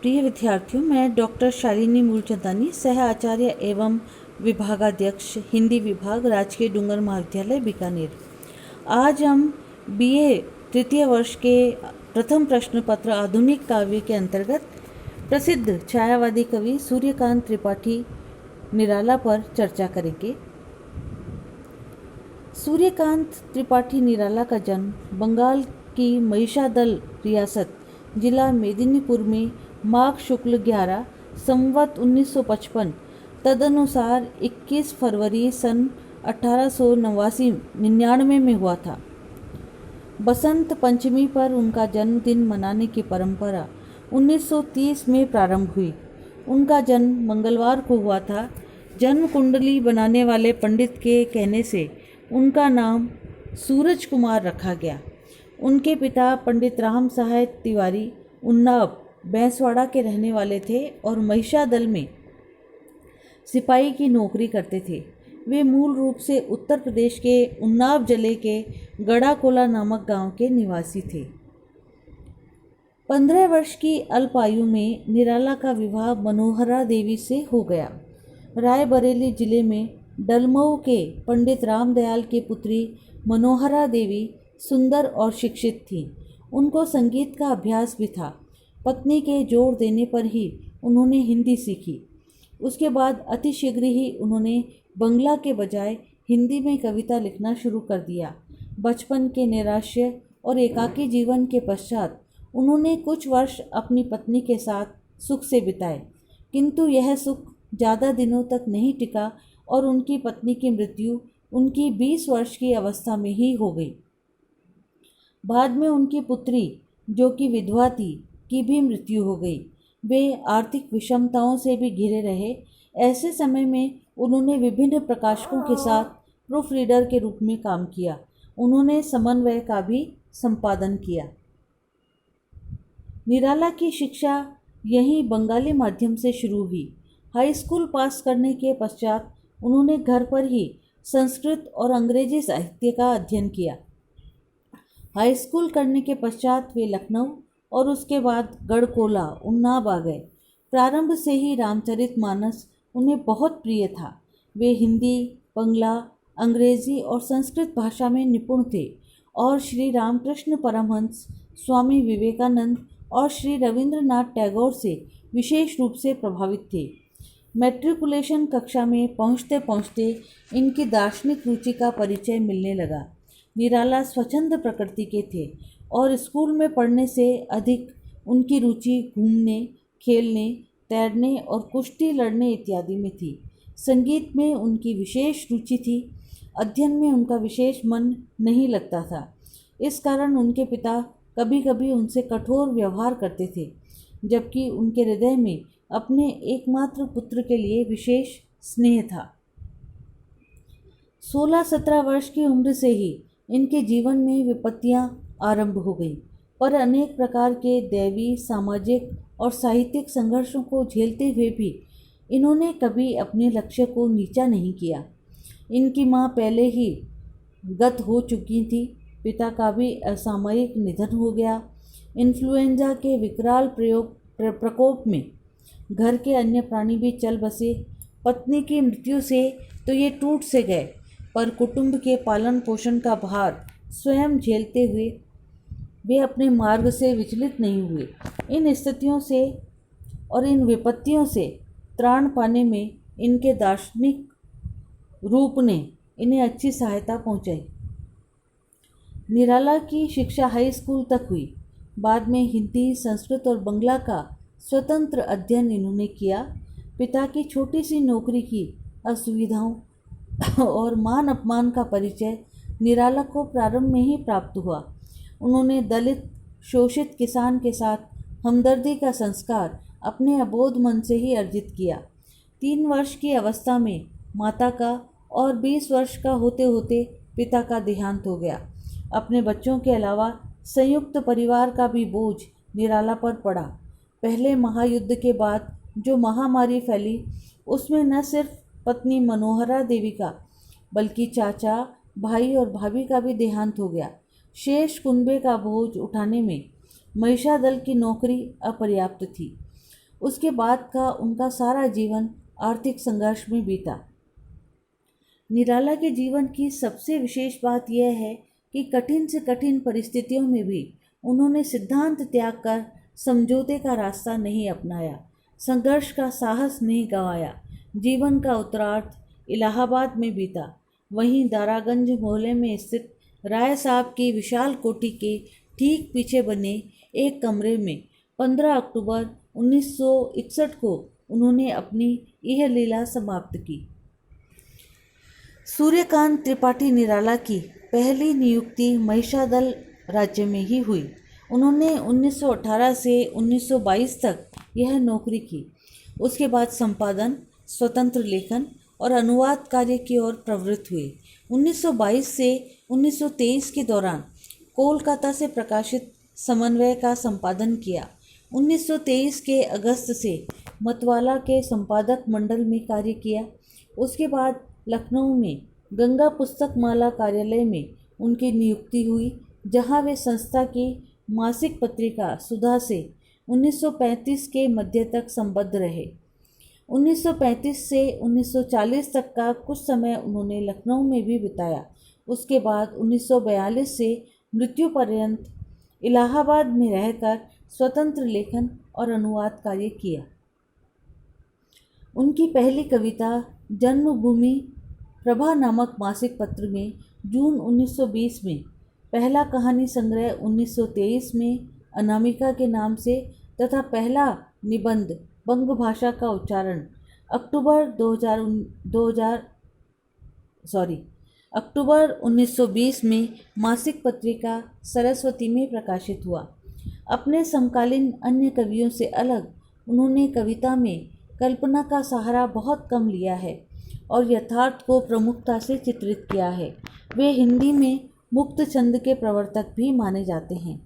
प्रिय विद्यार्थियों, मैं डॉक्टर शालिनी मूलचंदानी, सह आचार्य एवं विभागाध्यक्ष हिंदी विभाग, राजकीय डूंगर महाविद्यालय बीकानेर। आज हम बीए तृतीय वर्ष के प्रथम प्रश्न पत्र आधुनिक काव्य के अंतर्गत प्रसिद्ध छायावादी कवि सूर्यकांत त्रिपाठी निराला पर चर्चा करेंगे। सूर्यकांत त्रिपाठी निराला का जन्म बंगाल की महिषादल रियासत जिला मेदिनीपुर में माघ शुक्ल 11 संवत 1955 तदनुसार 21 फरवरी सन 1899 में हुआ था। बसंत पंचमी पर उनका जन्मदिन मनाने की परंपरा 1930 में प्रारंभ हुई। उनका जन्म मंगलवार को हुआ था। जन्म कुंडली बनाने वाले पंडित के कहने से उनका नाम सूरज कुमार रखा गया। उनके पिता पंडित राम सहाय तिवारी उन्नाव बैंसवाड़ा के रहने वाले थे और महिषादल में सिपाही की नौकरी करते थे। वे मूल रूप से उत्तर प्रदेश के उन्नाव जिले के गढ़ाकोला नामक गांव के निवासी थे। 15 वर्ष की अल्प आयु में निराला का विवाह मनोहरा देवी से हो गया। रायबरेली जिले में डलमऊ के पंडित रामदयाल की पुत्री मनोहरा देवी सुंदर और शिक्षित थी। उनको संगीत का अभ्यास भी था। पत्नी के जोर देने पर ही उन्होंने हिंदी सीखी। उसके बाद अतिशीघ्र ही उन्होंने बंगला के बजाय हिंदी में कविता लिखना शुरू कर दिया। बचपन के नैराश्य और एकाकी जीवन के पश्चात उन्होंने कुछ वर्ष अपनी पत्नी के साथ सुख से बिताए, किंतु यह सुख ज़्यादा दिनों तक नहीं टिका और उनकी पत्नी की मृत्यु उनकी 20 वर्ष की अवस्था में ही हो गई। बाद में उनकी पुत्री, जो कि विधवा थी, की भी मृत्यु हो गई। वे आर्थिक विषमताओं से भी घिरे रहे। ऐसे समय में उन्होंने विभिन्न प्रकाशकों के साथ प्रूफ रीडर के रूप में काम किया। उन्होंने समन्वय का भी संपादन किया। निराला की शिक्षा यहीं बंगाली माध्यम से शुरू हुई। हाई स्कूल पास करने के पश्चात उन्होंने घर पर ही संस्कृत और अंग्रेजी साहित्य का अध्ययन किया। हाई स्कूल करने के पश्चात वे लखनऊ और उसके बाद गढ़कोला उन्नाव आ गए। प्रारंभ से ही रामचरितमानस उन्हें बहुत प्रिय था। वे हिंदी, बंगला, अंग्रेजी और संस्कृत भाषा में निपुण थे और श्री रामकृष्ण परमहंस, स्वामी विवेकानंद और श्री रविंद्रनाथ टैगोर से विशेष रूप से प्रभावित थे। मैट्रिकुलेशन कक्षा में पहुँचते पहुँचते इनकी दार्शनिक रुचि का परिचय मिलने लगा। निराला स्वच्छंद प्रकृति के थे और स्कूल में पढ़ने से अधिक उनकी रुचि घूमने, खेलने, तैरने और कुश्ती लड़ने इत्यादि में थी। संगीत में उनकी विशेष रुचि थी। अध्ययन में उनका विशेष मन नहीं लगता था। इस कारण उनके पिता कभी कभी उनसे कठोर व्यवहार करते थे, जबकि उनके हृदय में अपने एकमात्र पुत्र के लिए विशेष स्नेह था। 16-17 वर्ष की उम्र से ही इनके जीवन में विपत्तियां आरंभ हो गई, पर अनेक प्रकार के दैवी, सामाजिक और साहित्यिक संघर्षों को झेलते हुए भी इन्होंने कभी अपने लक्ष्य को नीचा नहीं किया। इनकी मां पहले ही गत हो चुकी थी। पिता का भी असामयिक निधन हो गया। इन्फ्लुएंजा के विकराल प्रकोप में घर के अन्य प्राणी भी चल बसे। पत्नी की मृत्यु से तो ये टूट से गए, पर कुटुंब के पालन पोषण का भार स्वयं झेलते हुए वे अपने मार्ग से विचलित नहीं हुए। इन स्थितियों से और इन विपत्तियों से त्राण पाने में इनके दार्शनिक रूप ने इन्हें अच्छी सहायता पहुंचाई। निराला की शिक्षा हाई स्कूल तक हुई। बाद में हिंदी, संस्कृत और बंगला का स्वतंत्र अध्ययन इन्होंने किया। पिता की छोटी सी नौकरी की असुविधाओं और मान अपमान का परिचय निराला को प्रारंभ में ही प्राप्त हुआ। उन्होंने दलित, शोषित किसान के साथ हमदर्दी का संस्कार अपने अबोध मन से ही अर्जित किया। 3 वर्ष की अवस्था में माता का और 20 वर्ष का होते होते पिता का देहांत हो गया। अपने बच्चों के अलावा संयुक्त परिवार का भी बोझ निराला पर पड़ा। पहले महायुद्ध के बाद जो महामारी फैली, उसमें न सिर्फ पत्नी मनोहरा देवी का, बल्कि चाचा, भाई और भाभी का भी देहांत हो गया। शेष कुनबे का बोझ उठाने में महिषादल की नौकरी अपर्याप्त थी। उसके बाद का उनका सारा जीवन आर्थिक संघर्ष में बीता। निराला के जीवन की सबसे विशेष बात यह है कि कठिन से कठिन परिस्थितियों में भी उन्होंने सिद्धांत त्याग कर समझौते का रास्ता नहीं अपनाया, संघर्ष का साहस नहीं गंवाया। जीवन का उत्तरार्ध इलाहाबाद में बीता। वहीं दारागंज मोहल्ले में स्थित राय साहब की विशाल कोठी के ठीक पीछे बने एक कमरे में 15 अक्टूबर 1961 को उन्होंने अपनी यह लीला समाप्त की। सूर्यकांत त्रिपाठी निराला की पहली नियुक्ति महिषादल राज्य में ही हुई। उन्होंने 1918 से 1922 तक यह नौकरी की। उसके बाद संपादन, स्वतंत्र लेखन और अनुवाद कार्य की ओर प्रवृत्त हुए। 1922 से 1923 के दौरान कोलकाता से प्रकाशित समन्वय का संपादन किया। 1923 के अगस्त से मतवाला के संपादक मंडल में कार्य किया। उसके बाद लखनऊ में गंगा पुस्तक माला कार्यालय में उनकी नियुक्ति हुई, जहां वे संस्था की मासिक पत्रिका सुधा से 1935 के मध्य तक संबद्ध रहे। 1935 से 1940 तक का कुछ समय उन्होंने लखनऊ में भी बिताया। उसके बाद 1942 से मृत्यु पर्यंत इलाहाबाद में रहकर स्वतंत्र लेखन और अनुवाद कार्य किया। उनकी पहली कविता जन्मभूमि प्रभा नामक मासिक पत्र में जून 1920 में, पहला कहानी संग्रह 1923 में अनामिका के नाम से तथा पहला निबंध बंग भाषा का उच्चारण अक्टूबर 1920 में मासिक पत्रिका सरस्वती में प्रकाशित हुआ। अपने समकालीन अन्य कवियों से अलग उन्होंने कविता में कल्पना का सहारा बहुत कम लिया है और यथार्थ को प्रमुखता से चित्रित किया है। वे हिंदी में मुक्त छंद के प्रवर्तक भी माने जाते हैं।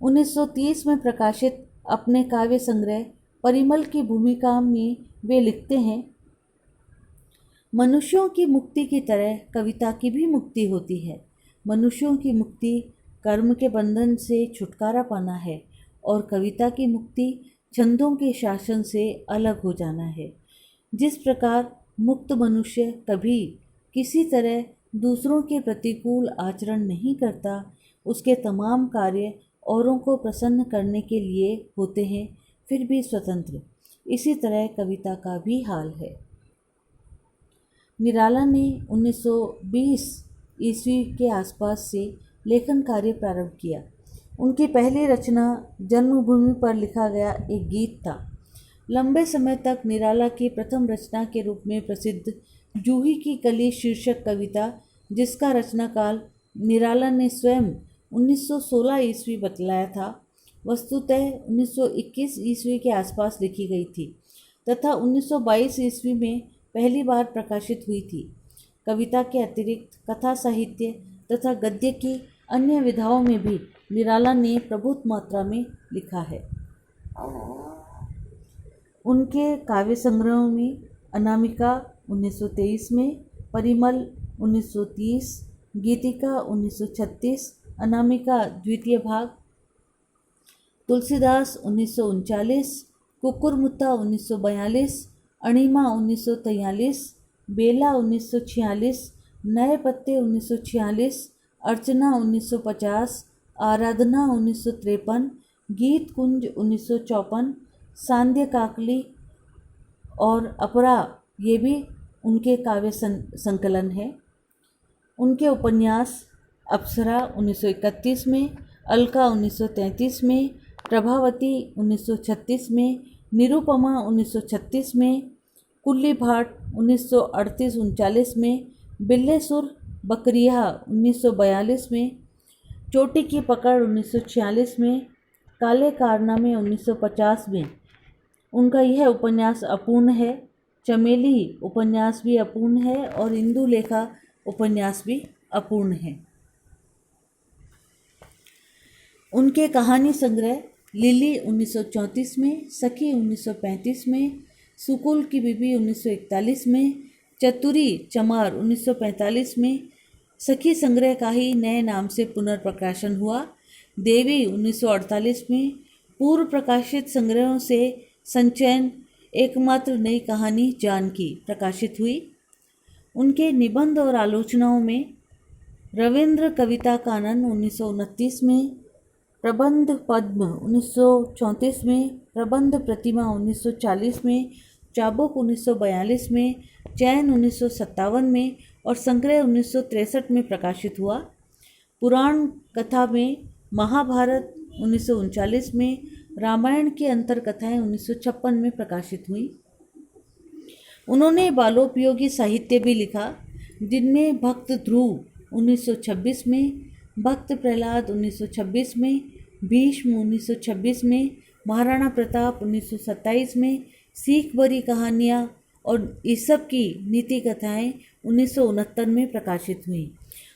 1930 में प्रकाशित अपने काव्य संग्रह परिमल की भूमिका में वे लिखते हैं, मनुष्यों की मुक्ति की तरह कविता की भी मुक्ति होती है। मनुष्यों की मुक्ति कर्म के बंधन से छुटकारा पाना है और कविता की मुक्ति छंदों के शासन से अलग हो जाना है। जिस प्रकार मुक्त मनुष्य कभी किसी तरह दूसरों के प्रतिकूल आचरण नहीं करता, उसके तमाम कार्य औरों को प्रसन्न करने के लिए होते हैं, फिर भी स्वतंत्र। इसी तरह कविता का भी हाल है। निराला ने 1920 ईस्वी के आसपास से लेखन कार्य प्रारंभ किया। उनकी पहली रचना जन्मभूमि पर लिखा गया एक गीत था। लंबे समय तक निराला की प्रथम रचना के रूप में प्रसिद्ध जूही की कली शीर्षक कविता, जिसका रचनाकाल निराला ने स्वयं 1916 ईस्वी बतलाया था, वस्तुतः 1921 ईस्वी के आसपास लिखी गई थी तथा 1922 ईस्वी में पहली बार प्रकाशित हुई थी। कविता के अतिरिक्त कथा साहित्य तथा गद्य की अन्य विधाओं में भी निराला ने प्रभुत मात्रा में लिखा है। उनके काव्य संग्रहों में अनामिका 1923 में, परिमल 1930, गीतिका 1936, अनामिका द्वितीय भाग, तुलसीदास 1939, कुकुरमुत्ता 1942, अणिमा 1943, बेला 1946, नए पत्ते 1946, अर्चना 1950, आराधना 1953, गीत कुंज 1954, सांध्य काकली और अपरा, ये भी उनके काव्य संकलन है। उनके उपन्यास अप्सरा 1931 में, अलका 1933 में, प्रभावती 1936 में, निरुपमा 1936 में, कुल्ली भाट 1938-39 में, बिल्लेसुर बकरिया 1942 में, चोटी की पकड़ 1946 में, काले कारनामे 1950 में। उनका यह उपन्यास अपूर्ण है। चमेली उपन्यास भी अपूर्ण है और इंदुलेखा उपन्यास भी अपूर्ण है। उनके कहानी संग्रह लिली 1934 में, सखी 1935 में, सुकुल की बीबी 1941 में, चतुरी चमार 1945 में, सखी संग्रह का ही नए नाम से पुनर्प्रकाशन हुआ, देवी 1948 में, पूर्व प्रकाशित संग्रहों से संचयन एकमात्र नई कहानी जानकी प्रकाशित हुई। उनके निबंध और आलोचनाओं में रविंद्र कविता कानन 1929 में, प्रबंध पद्म 1934 में, प्रबंध प्रतिमा 1940 में, चाबुक 1942 में, चैन 1957 में और संग्रह 1963 में प्रकाशित हुआ। पुराण कथा में महाभारत 1939 में, रामायण की अंतर कथाएँ 1956 में प्रकाशित हुई। उन्होंने बालोपयोगी साहित्य भी लिखा, जिनमें भक्त ध्रुव 1926 में, भक्त प्रहलाद 1926 में, भीष्म 1926 में, महाराणा प्रताप 1927 में, सीख भरी कहानियाँ और ईसब की नीति कथाएँ 1969 में प्रकाशित हुई।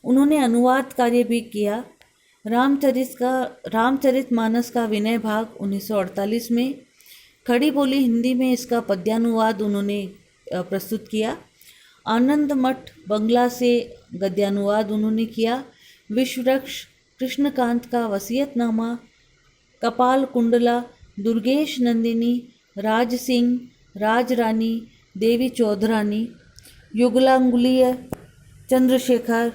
उन्होंने अनुवाद कार्य भी किया। रामचरितमानस का विनय भाग 1948 में, खड़ी बोली हिंदी में इसका पद्यानुवाद उन्होंने प्रस्तुत किया। आनंद मठ बंगला से गद्यानुवाद उन्होंने किया। विश्ववृक्ष, कृष्णकांत का वसीयतनामा, कपाल कुंडला, दुर्गेश नंदिनी, राज सिंह, राजरानी, देवी चौधरानी, युगलांगुलीय, चंद्रशेखर,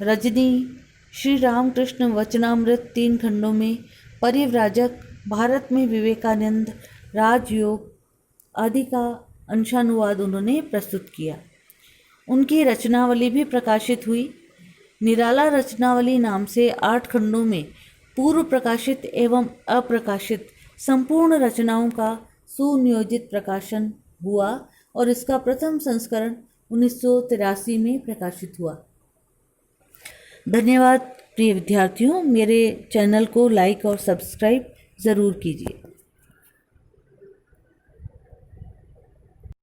रजनी, श्री रामकृष्ण वचनामृत 3 खंडों में, परिव्राजक, भारत में विवेकानंद, राजयोग आदि का अंशानुवाद उन्होंने प्रस्तुत किया। उनकी रचनावली भी प्रकाशित हुई। निराला रचनावली नाम से 8 खंडों में पूर्व प्रकाशित एवं अप्रकाशित संपूर्ण रचनाओं का सुनियोजित प्रकाशन हुआ और इसका प्रथम संस्करण 1983 में प्रकाशित हुआ। धन्यवाद प्रिय विद्यार्थियों, मेरे चैनल को लाइक और सब्सक्राइब ज़रूर कीजिए।